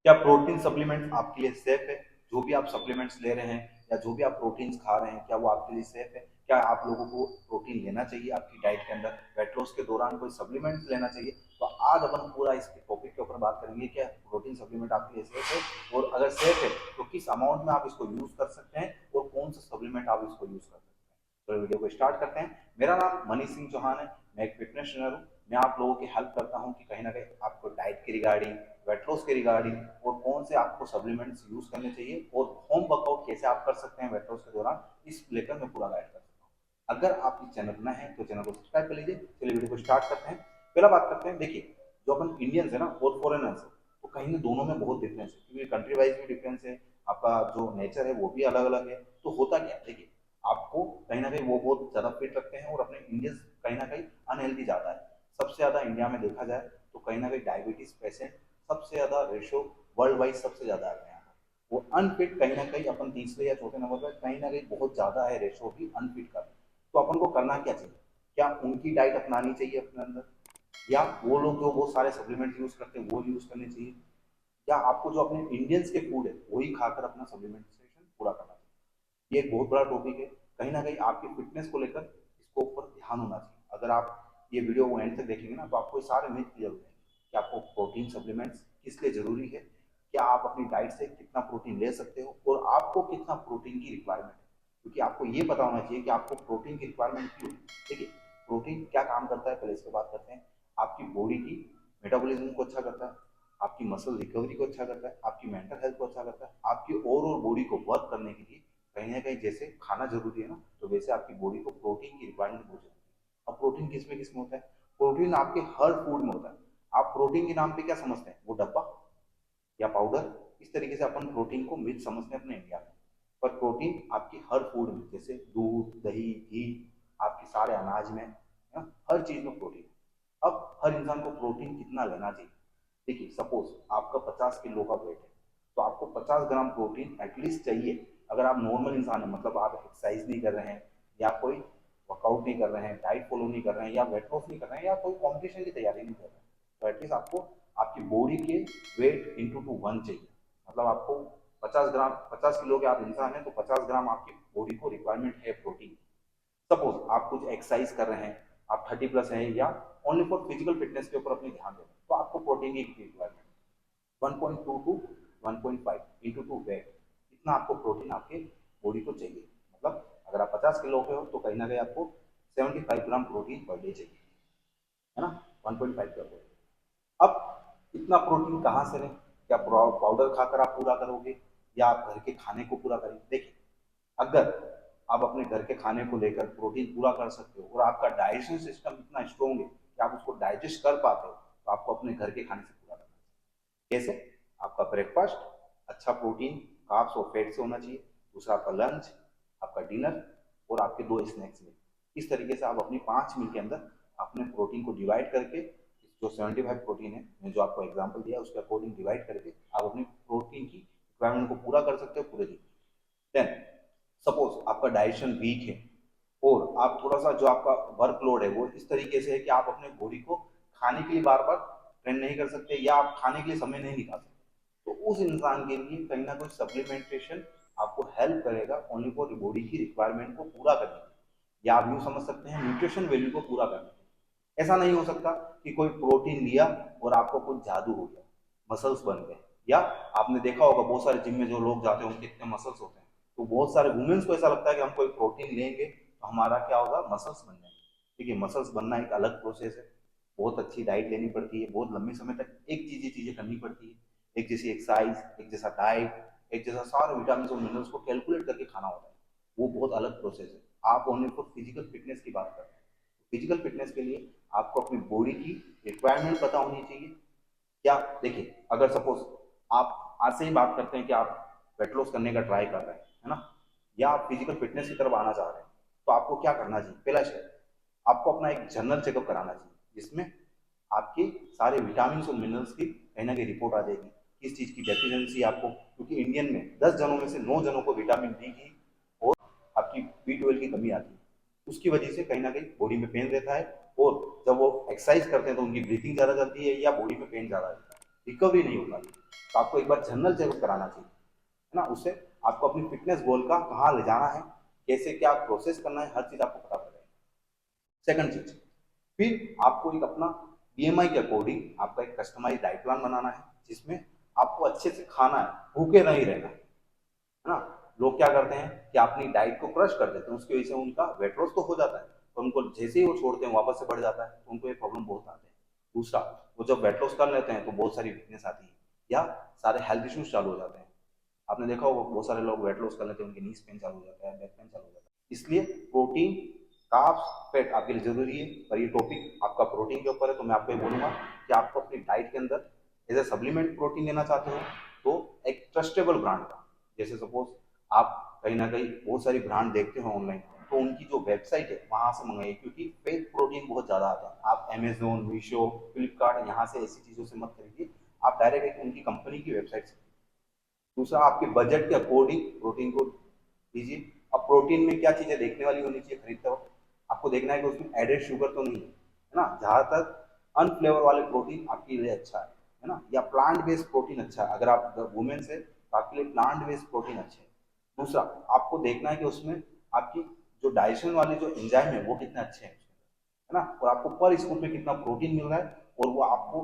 क्या protein supplement आपके लिए सेफ है? जो भी आप सप्लीमेंट्स ले रहे हैं या जो भी आप प्रोटीन्स खा रहे हैं, क्या वो आपके लिए सेफ है? क्या आप लोगों को प्रोटीन लेना चाहिए आपकी डाइट के अंदर? वेट लॉस के दौरान कोई सप्लीमेंट्स लेना चाहिए? तो आज अपन पूरा इस टॉपिक के ऊपर बात करेंगे, क्या प्रोटीन सप्लीमेंट आपके लिए सेफ है, और अगर सेफ है तो किस अमाउंट में आप इसको यूज कर सकते हैं और कौन सा सप्लीमेंट आप इसको यूज कर सकते हैं। तो वीडियो को स्टार्ट करते हैं। मेरा नाम मनीष सिंह चौहान है, मैं एक फिटनेस ट्रेनर हूँ। मैं आप लोगों की हेल्प करता हूँ कि कहीं ना कहीं आपको डाइट के रिगार्डिंग, वेट लॉस के रिगार्डिंग, और कौन से आपको सप्लीमेंट्स यूज करने चाहिए और होम वर्कआउट कैसे आप कर सकते हैं वेट लॉस के दौरान, इस लेकर मैं पूरा गाइड कर सकता हूँ। अगर आप इस चैनल पर नए हैं तो चैनल को सब्सक्राइब कर लीजिए। चलिए वीडियो को स्टार्ट करते हैं। पहला बात करते हैं, देखिए जो अपन इंडियंस है ना और फॉरेनर्स है, तो कहीं ना दोनों में बहुत डिफरेंस है, क्योंकि कंट्री वाइज भी डिफरेंस है, आपका जो नेचर है वो भी अलग अलग है। तो होता क्या है, देखिए आपको कहीं ना कहीं वो बहुत ज्यादा फिट रखते हैं और अपने इंडियंस कहीं ना कहीं अनहेल्दी ज्यादा है। सबसे ज्यादा इंडिया में देखा जाए तो कहीं ना कहीं डायबिटीज पेशेंट सबसे ज्यादा रेशो वर्ल्ड वाइज सबसे ज्यादा है यहाँ पर। वो अनफिट कहीं ना कहीं अपन तीसरे या चौथे नंबर पर कहीं ना कहीं बहुत ज्यादा है रेशो भी अनफिट का। तो अपन को करना क्या चाहिए? क्या उनकी डाइट अपनानी चाहिए अपने अंदर, या वो लोग जो वो सारे सप्लीमेंट यूज करते हैं वो यूज करने चाहिए, या आपको जो अपने इंडियंस के फूड है वही खाकर अपना सप्लीमेंटेशन पूरा करना चाहिए? ये एक बहुत बड़ा टॉपिक है। कहीं ना कहीं आपकी फिटनेस को लेकर इसको ऊपर ध्यान होना चाहिए। अगर आप ये वीडियो को एंड तक देखेंगे ना तो आपको ये सारे मिथ क्लियर हो जाएंगे कि आपको प्रोटीन सप्लीमेंट्स किस लिए जरूरी है, क्या आप अपनी डाइट से कितना प्रोटीन ले सकते हो, और आपको कितना प्रोटीन की रिक्वायरमेंट है। क्योंकि आपको ये पता होना चाहिए कि आपको प्रोटीन की रिक्वायरमेंट क्यों है। देखिए प्रोटीन क्या काम करता है, पहले इसके बात करते हैं। आपकी बॉडी की मेटाबॉलिज्म को अच्छा करता है, आपकी मसल रिकवरी को अच्छा करता है, आपकी मेंटल हेल्थ को अच्छा करता है, आपकी ओवरऑल बॉडी को वर्क करने के लिए कहीं ना कहीं जैसे खाना जरूरी है ना, तो वैसे आपकी बॉडी को प्रोटीन की रिक्वायरमेंट बहुत जरूरी है। अब प्रोटीन किस में होता है? प्रोटीन आपके हर फूड में होता है। आप प्रोटीन के नाम पे क्या समझते हैं, वो डब्बा या पाउडर, इस तरीके से अपन प्रोटीन को मिथ समझते हैं अपने इंडिया में। पर प्रोटीन आपकी हर फूड में, जैसे दूध दही घी, आपके सारे अनाज में, है ना, हर चीज में प्रोटीन है। अब हर इंसान को प्रोटीन कितना लेना चाहिए? देखिए सपोज आपका 50 किलो का वेट है, तो आपको 50 ग्राम प्रोटीन एटलीस्ट चाहिए। अगर आप नॉर्मल इंसान है, मतलब आप एक्सरसाइज नहीं कर रहे हैं, या कोई वर्कआउट नहीं कर रहे हैं, डाइट फॉलो नहीं कर रहे हैं, या वेट लॉस नहीं कर रहे हैं, या कोई कॉम्पिटिशन की तैयारी नहीं कर रहे हैं, तो एटलीस्ट आपको आपकी बॉडी के वेट इंटू टू वन चाहिए। मतलब आपको 50 ग्राम, 50 किलो के आप इंसान हैं तो 50 ग्राम आपकी बॉडी को रिक्वायरमेंट है प्रोटीन। सपोज आप कुछ एक्सरसाइज कर रहे हैं, आप 30+ हैं, या ओनली फॉर फिजिकल फिटनेस के ऊपर अपने ध्यान दे रहे हैं, तो आपको प्रोटीन की requirement 1.2 to 1.5 into to weight, इतना आपको प्रोटीन आपके बॉडी को चाहिए। मतलब अगर आप 50 किलो के हो तो कहीं ना कहीं आपको 75 ग्राम प्रोटीन पर डे चाहिए, है ना, 1.5 ग्राम। अब इतना प्रोटीन कहाँ से लें? क्या पाउडर खाकर आप पूरा करोगे, या आप घर के खाने को पूरा करेंगे? देखिए अगर आप अपने घर के खाने को लेकर प्रोटीन पूरा कर सकते हो और आपका डाइजेशन सिस्टम इतना स्ट्रॉन्ग है कि आप उसको डाइजेस्ट कर पाते हो, तो आपको अपने घर के खाने से पूरा करना चाहिए। कैसे? आपका ब्रेकफास्ट अच्छा प्रोटीन, कार्ब्स और फैट से होना चाहिए। दूसरा आपका लंच, आपका डिनर, और आपके 2 स्नैक्स में। इस तरीके से आप अपनी 5 मील के अंदर अपने प्रोटीन को डिवाइड करके, जो 75 प्रोटीन है, मैं जो आपको एग्जाम्पल दिया उसके अकॉर्डिंग डिवाइड करके आप अपनी प्रोटीन की रिक्वायरमेंट को पूरा कर सकते हो पूरे दिन। देन सपोज आपका डाइजेशन वीक है और आप थोड़ा सा जो आपका वर्कलोड है वो इस तरीके से है कि आप अपने बॉडी को खाने के लिए बार बार ट्रेन नहीं कर सकते, या आप खाने के लिए समय नहीं निकाल सकते, तो उस इंसान के लिए कहीं ना कोई सप्लीमेंटेशन आपको हेल्प करेगा ओनली फॉर बॉडी की रिक्वायरमेंट को पूरा करने के लिए, या आप यूँ समझ सकते हैं न्यूट्रिशन वैल्यू को पूरा करने के लिए। ऐसा नहीं हो सकता कि कोई प्रोटीन लिया और आपको कुछ जादू हो गया, मसल्स बन गए। या आपने देखा होगा बहुत सारे जिम में जो लोग जाते हैं उनके इतने मसल्स होते हैं, तो बहुत सारे वुमेन्स को ऐसा लगता है कि हम कोई प्रोटीन लेंगे तो हमारा क्या होगा, मसल्स बन जाएंगे। देखिए मसल्स बनना एक अलग प्रोसेस है, बहुत अच्छी डाइट लेनी पड़ती है, बहुत लंबे समय तक एक चीज ही चीजें करनी पड़ती है, एक जैसी एक्सरसाइज, एक जैसा डाइट, एक जैसा सारे विटामिन और मिनरल्स को कैलकुलेट करके खाना होता है। वो बहुत अलग प्रोसेस है। आप ओनली फॉर फिजिकल फिटनेस की बात कर रहे हैं। फिजिकल फिटनेस के लिए आपको अपनी बॉडी की रिक्वायरमेंट पता होनी चाहिए। क्या, देखिए अगर सपोज आप आज से ही बात करते हैं कि आप वेट लॉस करने का ट्राई कर रहे हैं, है ना, या आप फिजिकल फिटनेस की तरफ आना चाह रहे हैं, तो आपको क्या करना चाहिए? पहला स्टेप, आपको अपना एक जनरल चेकअप कराना चाहिए, जिसमें आपके सारे विटामिन और मिनरल्स की कहीं ना कहीं रिपोर्ट आ जाएगी, किस चीज़ की डेफिशिएंसी आपको। क्योंकि इंडियन में 10 जनों में से 9 जनों को विटामिन डी की और आपकी B12 की कमी आती है। उसकी वजह से कहीं ना कहीं बॉडी में पेन रहता है, और जब वो एक्सरसाइज करते हैं तो उनकी ब्रीथिंग ज़्यादा चलती है, या बॉडी में पेन ज़्यादा रहता है, रिकवरी नहीं हो पाती। तो आपको एक बार जनरल चेकअप कराना चाहिए, है ना। उससे आपको अपनी फिटनेस गोल का कहाँ ले जाना है, कैसे क्या प्रोसेस करना है, हर चीज आपको पता पड़ेगा। सेकंड चीज, फिर आपको एक अपना बीएमआई के अकॉर्डिंग आपका एक कस्टमाइज डाइट प्लान बनाना है, जिसमें आपको अच्छे से खाना है, भूखे नहीं रहना है ना। लोग क्या करते हैं कि अपनी डाइट को क्रश कर देते हैं, उसकी वजह से उनका वेट लॉस तो हो जाता है, तो उनको जैसे ही वो छोड़ते हैं वापस से बढ़ जाता है, तो उनको ये प्रॉब्लम बहुत आते हैं। दूसरा, वो जब वेट लॉस कर लेते हैं तो बहुत सारी वीकनेस आती है, या सारे हेल्थ इश्यूज चालू हो जाते हैं। आपने देखा होगा बहुत सारे लोग वेट लॉस कर लेते हैं, उनके नीज पेन चालू हो जाता है, बैक पेन चालू हो जाता है। इसलिए प्रोटीन, कार्ब्स, फैट आपके लिए जरूरी है। पर ये टॉपिक आपका प्रोटीन के ऊपर है, तो मैं आपको ये बोलूंगा कि आपको अपनी डाइट के अंदर एज ए सप्लीमेंट प्रोटीन लेना चाहते हो तो एक ट्रस्टेबल ब्रांड का, जैसे सपोज आप कहीं ना कहीं बहुत सारी ब्रांड देखते हो ऑनलाइन, तो उनकी जो वेबसाइट है वहां से मंगाइए, क्योंकि फेक प्रोटीन बहुत ज्यादा आता है। आप अमेजोन, मीशो, फ्लिपकार्ट यहाँ से ऐसी चीजों से मत खरीदिए, आप डायरेक्ट एक उनकी कंपनी की वेबसाइट से। दूसरा, आपके बजट के अकॉर्डिंग प्रोटीन को लीजिए। अब प्रोटीन में क्या चीजें देखने वाली होनी चाहिए खरीदते वक्त, आपको देखना है कि उसमें एडेड शुगर तो नहीं है ना। जहां तक अनफ्लेवर वाले प्रोटीन आपके लिए अच्छा है ना, या प्लांट बेस्ड प्रोटीन अच्छा है। अगर आप वुमेन से, तो आपके लिए प्लांट बेस्ड प्रोटीन अच्छे है। दूसरा, आपको देखना है कि उसमें आपकी जो डाइजेशन वाले जो एंजाइम है वो कितने अच्छे हैं, है ना, और आपको पर स्कूप में कितना प्रोटीन मिल रहा है, और वो आपको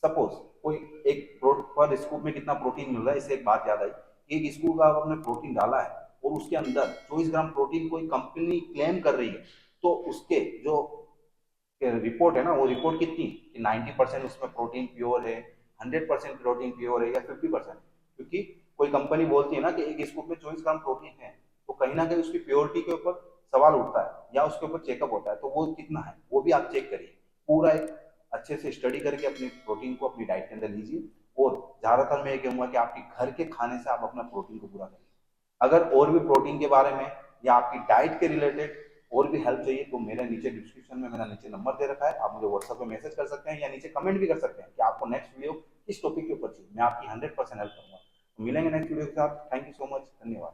सपोज कोई एक पर स्कूप में कितना प्रोटीन मिल रहा है। इससे एक बात याद आई, एक स्कूप का आपने प्रोटीन डाला है और उसके अंदर 24 ग्राम प्रोटीन कोई कंपनी क्लेम कर रही है, तो उसके जो रिपोर्ट है ना, वो रिपोर्ट कितनी कि 90% उसमें प्रोटीन प्योर है, 100% प्रोटीन प्योर है, या 50%। क्योंकि कोई कंपनी बोलती है ना कि एक स्कूप में 24 ग्राम प्रोटीन है, तो कहीं ना कहीं उसकी प्योरिटी के ऊपर सवाल उठता है, या उसके ऊपर चेकअप होता है, तो वो कितना है वो भी आप चेक करिए। पूरा एक अच्छे से स्टडी करके अपने प्रोटीन को अपनी डाइट के अंदर लीजिए। और ज्यादातर मैं ये कहूंगा कि आपके घर के खाने से आप अपना प्रोटीन को पूरा करिए। अगर और भी प्रोटीन के बारे में या आपकी डाइट के रिलेटेड और भी हेल्प चाहिए, तो मेरे नीचे डिस्क्रिप्शन में मेरा नीचे नंबर दे रखा है, आप मुझे व्हाट्सएप पे मैसेज कर सकते हैं, या नीचे कमेंट भी कर सकते हैं कि आपको नेक्स्ट वीडियो किस टॉपिक के ऊपर चाहिए। मैं आपकी 100% हेल्प करूंगा। तो मिलेंगे नेक्स्ट वीडियो के साथ। थैंक यू सो मच, धन्यवाद।